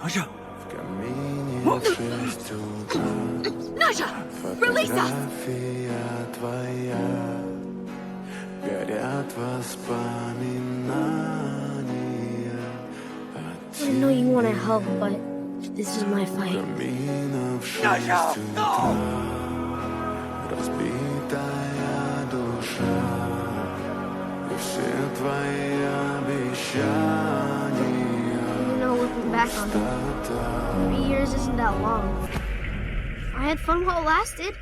Nasha! В камине в 6 утра. Nasha, release us! Фотография твоя. Горят воспоминания. I know you want to help, but this is my fight. Камина в 6 утра. Разбитая душа. И все твои обещания. You know, looking back on it, 3 years isn't that long. I had fun while it lasted.